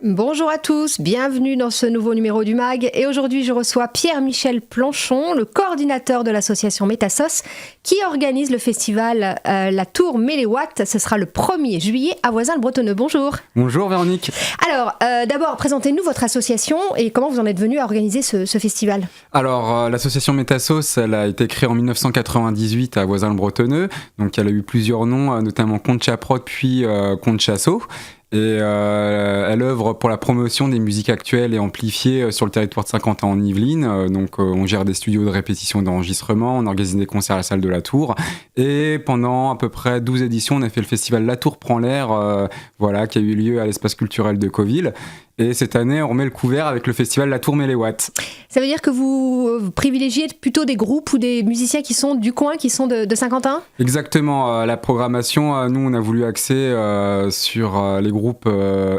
Bonjour à tous, bienvenue dans ce nouveau numéro du MAG. Et aujourd'hui, je reçois Pierre-Michel Planchon, le coordinateur de l'association Métassos, qui organise le festival La Tour Méléwatt. Ce sera le 1er juillet à Voisins-le-Bretonneux. Bonjour. Bonjour Véronique. Alors, d'abord, présentez-nous votre association et comment vous en êtes venu à organiser ce festival. Alors, l'association Métassos, elle a été créée en 1998 à Voisins-le-Bretonneux. Donc, elle a eu plusieurs noms, notamment Conchaprod puis Conchasso. Et elle œuvre pour la promotion des musiques actuelles et amplifiées sur le territoire de Saint-Quentin en Yvelines. Donc on gère des studios de répétition et d'enregistrement, on organise des concerts à la salle de la Tour. Et pendant à peu près 12 éditions, on a fait le festival La Tour prend l'air, qui a eu lieu à l'espace culturel de Coville. Et cette année, on remet le couvert avec le festival La Tour Méléwatt. Ça veut dire que vous privilégiez plutôt des groupes ou des musiciens qui sont du coin, qui sont de Saint-Quentin ? Exactement. La programmation, nous, on a voulu axer sur les groupes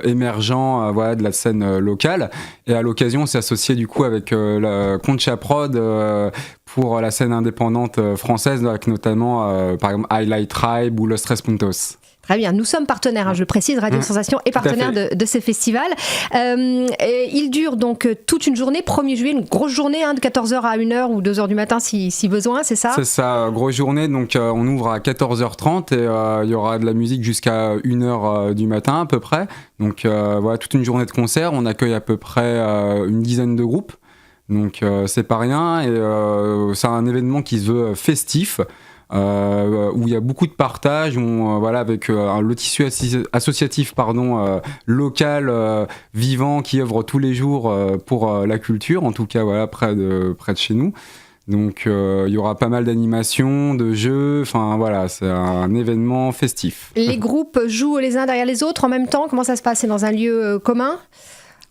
émergents de la scène locale. Et à l'occasion, on s'est associé du coup avec la Conchaprod pour la scène indépendante française, avec notamment par exemple Highlight Tribe ou Los Tres Puntos. Très bien, nous sommes partenaires, je le précise, Radio Sensation est partenaire de ce festival. Il dure donc toute une journée, 1er juillet, une grosse journée de 14h à 1h ou 2h du matin si besoin, c'est ça ? C'est ça, grosse journée, donc on ouvre à 14h30 et il y aura de la musique jusqu'à 1h du matin à peu près. Donc toute une journée de concert, on accueille à peu près une dizaine de groupes. Donc c'est pas rien et c'est un événement qui se veut festif. Où il y a beaucoup de partage avec le tissu associatif local vivant qui œuvre tous les jours pour la culture, en tout cas près de chez nous. Donc il y aura pas mal d'animations, de jeux, c'est un événement festif. Les groupes jouent les uns derrière les autres en même temps, comment ça se passe ? C'est dans un lieu commun ?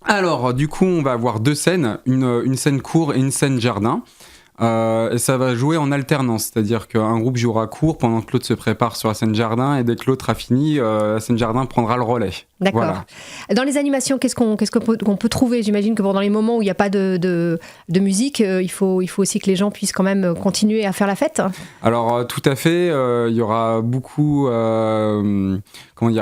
Alors du coup on va avoir deux scènes, une scène cour et une scène jardin. Et ça va jouer en alternance, c'est-à-dire qu'un groupe jouera court pendant que l'autre se prépare sur la scène jardin et dès que l'autre a fini, la scène jardin prendra le relais. D'accord. Voilà. Dans les animations, qu'est-ce qu'on peut trouver ? J'imagine que dans les moments où il n'y a pas de musique, il faut aussi que les gens puissent quand même continuer à faire la fête. Alors tout à fait, il y aura beaucoup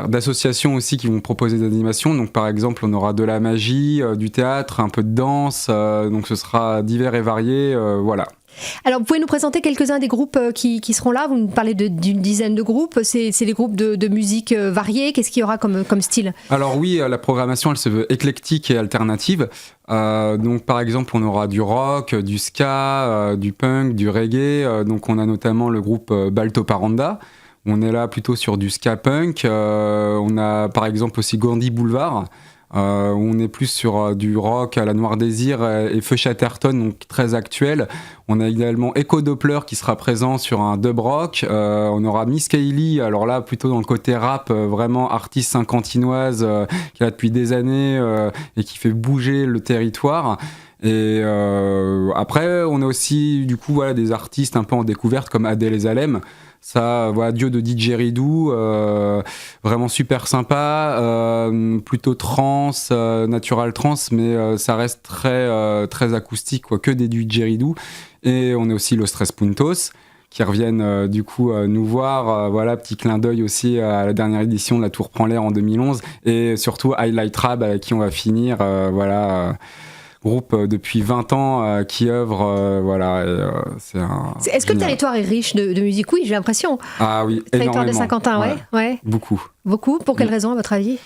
d'associations aussi qui vont proposer des animations. Donc par exemple, on aura de la magie, du théâtre, un peu de danse, donc ce sera divers et varié, voilà. Alors, vous pouvez nous présenter quelques-uns des groupes qui seront là ? Vous nous parlez d'une dizaine de groupes. C'est des groupes de musique variée. Qu'est-ce qu'il y aura comme style ? Alors oui, la programmation, elle se veut éclectique et alternative. Donc par exemple, on aura du rock, du ska, du punk, du reggae. Donc on a notamment le groupe Balto Paranda. On est là plutôt sur du ska punk. On a par exemple aussi Gandhi Boulevard. Où on est plus sur du rock à la Noir Désir et Feu Chatterton, donc très actuel. On a également Echo Doppler qui sera présent sur un dub rock. On aura Miss Kaylee, alors là plutôt dans le côté rap, vraiment artiste saint-quentinoise qui est là depuis des années et qui fait bouger le territoire. Et après, on a aussi du coup des artistes un peu en découverte comme Adèle et Alem. Ça, duo de Didgeridoo, vraiment super sympa, plutôt trance, natural trance, mais ça reste très acoustique, que des Didgeridoo. Et on a aussi Los Tres Puntos qui reviennent nous voir, petit clin d'œil aussi à la dernière édition de La Tour prend l'air en 2011, et surtout Highlight Tribe avec qui on va finir, groupe depuis 20 ans qui œuvre, Est-ce que le territoire est riche de musique ? Oui, j'ai l'impression. Ah oui, le territoire de Saint-Quentin, ouais. Beaucoup. Beaucoup ? Pour quelle raison, à votre avis ?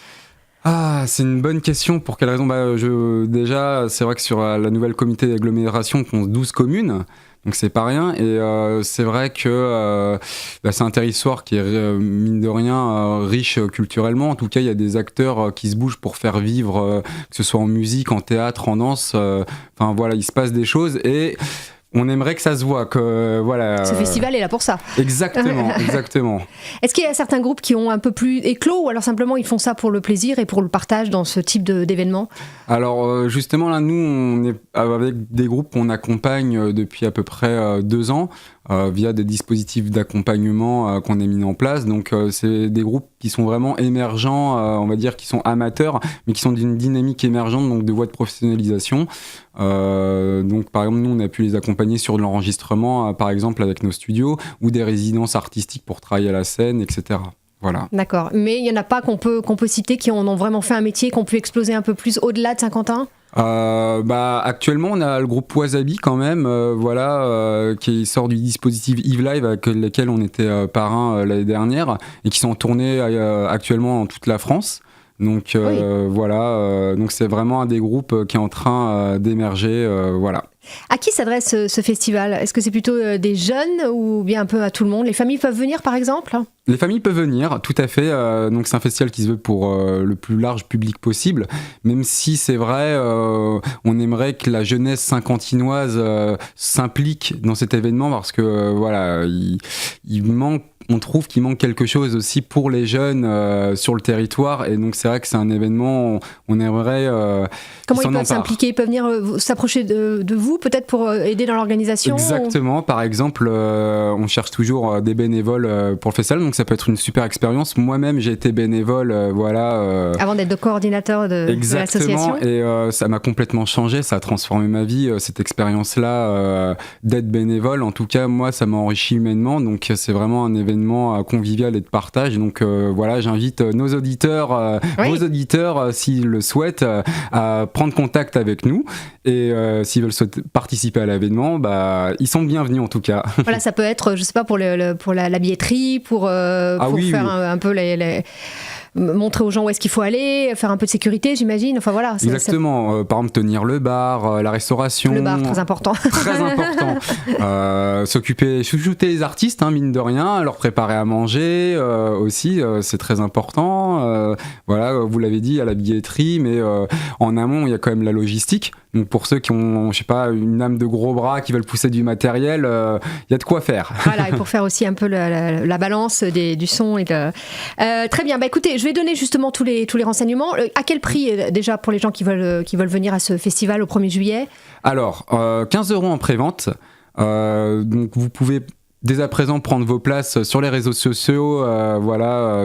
C'est une bonne question. Pour quelle raison ? Déjà, c'est vrai que sur la nouvelle comité d'agglomération, on compte 12 communes. Donc c'est pas rien, et c'est vrai que c'est un territoire qui est mine de rien riche culturellement. En tout cas, il y a des acteurs qui se bougent pour faire vivre, que ce soit en musique, en théâtre, en danse. Il se passe des choses et on aimerait que ça se voit, que Ce festival est là pour ça. Exactement. Est-ce qu'il y a certains groupes qui ont un peu plus éclos, ou alors simplement ils font ça pour le plaisir et pour le partage dans ce type d'événement ? Alors justement là, nous on est avec des groupes qu'on accompagne depuis à peu près 2 ans via des dispositifs d'accompagnement qu'on a mis en place. Donc c'est des groupes qui sont vraiment émergents, on va dire qui sont amateurs, mais qui sont d'une dynamique émergente, donc de voie de professionnalisation. Donc par exemple nous on a pu les accompagner sur de l'enregistrement, par exemple avec nos studios, ou des résidences artistiques pour travailler à la scène, etc. Voilà. D'accord. Mais il n'y en a pas qu'on peut citer qui en ont vraiment fait un métier, qui ont pu exploser un peu plus au-delà de Saint-Quentin ? Actuellement, on a le groupe Wasabi quand même, qui sort du dispositif Yves Live avec lequel on était parrain l'année dernière et qui sont en tournée actuellement dans toute la France. Donc donc c'est vraiment un des groupes qui est en train d'émerger, voilà. À qui s'adresse ce festival ? Est-ce que c'est plutôt des jeunes ou bien un peu à tout le monde ? Les familles peuvent venir par exemple ? Les familles peuvent venir, tout à fait. Donc c'est un festival qui se veut pour le plus large public possible, même si c'est vrai, on aimerait que la jeunesse saint-quentinoise s'implique dans cet événement parce que il manque. On trouve qu'il manque quelque chose aussi pour les jeunes sur le territoire et donc c'est vrai que c'est un événement, on aimerait... Comment ils peuvent s'impliquer ? Ils peuvent venir s'approcher de vous peut-être pour aider dans l'organisation ? Exactement, par exemple, on cherche toujours des bénévoles pour le festival, donc ça peut être une super expérience. Moi-même j'ai été bénévole, avant d'être coordinateur de l'association. Et ça m'a complètement changé, ça a transformé ma vie, cette expérience-là d'être bénévole. En tout cas, moi ça m'a enrichi humainement, donc c'est vraiment un événement convivial et de partage. Donc j'invite nos auditeurs, vos auditeurs, s'ils le souhaitent, à prendre contact avec nous et s'ils veulent participer à l'événement, ils sont bienvenus en tout cas. Voilà, ça peut être, je sais pas, pour la billetterie, pour faire un peu montrer aux gens où est-ce qu'il faut aller, faire un peu de sécurité, j'imagine. Enfin voilà. Exactement. Par exemple, tenir le bar, la restauration. Le bar, très important. Très important. Chouchouter les artistes, mine de rien, leur préparer à manger aussi, c'est très important. Vous l'avez dit, à la billetterie, mais en amont, il y a quand même la logistique. Donc pour ceux qui ont, je sais pas, une âme de gros bras, qui veulent pousser du matériel, il y a de quoi faire. Voilà, et pour faire aussi un peu la balance du son. Très bien, écoutez, je vais donner justement tous les renseignements. À quel prix déjà pour les gens qui veulent venir à ce festival au 1er juillet ? Alors, 15 € en prévente. Donc vous pouvez dès à présent prendre vos places sur les réseaux sociaux,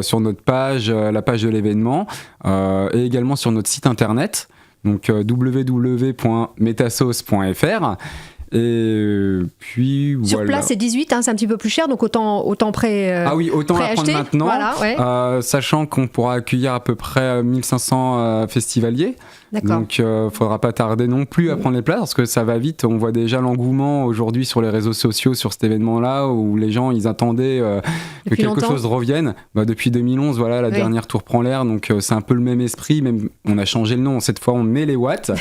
sur notre page, la page de l'événement, et également sur notre site internet. Donc www.metasauce.fr. Et puis sur place c'est 18, c'est un petit peu plus cher, donc autant autant la prendre maintenant, sachant qu'on pourra accueillir à peu près 1500 festivaliers. D'accord. Donc faudra pas tarder non plus à prendre les places parce que ça va vite. On voit déjà l'engouement aujourd'hui sur les réseaux sociaux sur cet événement-là où les gens ils attendaient que quelque chose revienne. Depuis 2011, la dernière tour prend l'air, donc c'est un peu le même esprit. Même on a changé le nom. Cette fois on met les watts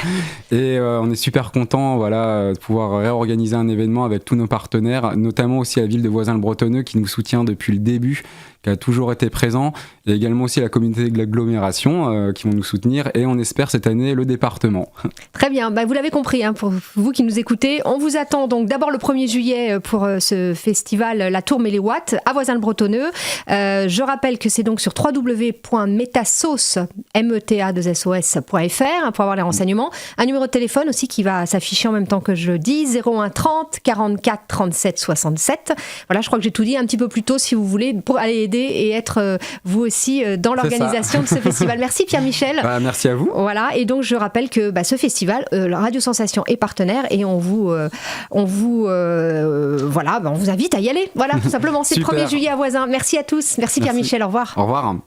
et on est super content de pouvoir réorganiser un événement avec tous nos partenaires, notamment aussi la ville de Voisins-le-Bretonneux qui nous soutient depuis le début, qui a toujours été présent, et également aussi la communauté de l'agglomération qui vont nous soutenir, et on espère cette année le département. Très bien, vous l'avez compris, pour vous qui nous écoutez, on vous attend donc d'abord le 1er juillet pour ce festival La Tour Méléouat à Voisins-le-Bretonneux. Je rappelle que c'est donc sur www.metasauce.fr pour avoir les renseignements. Un numéro de téléphone aussi qui va s'afficher en même temps que je le dis, 01 30 44 37 67. Voilà, je crois que j'ai tout dit un petit peu plus tôt si vous voulez, pour aller aider et être vous aussi dans l'organisation de ce festival. Merci Pierre-Michel. Merci à vous. Voilà, et donc je rappelle que ce festival, Radio Sensation est partenaire et on vous invite à y aller. Voilà, tout simplement. C'est le 1er juillet à Voisins. Merci à tous. Merci Pierre-Michel. Au revoir. Au revoir.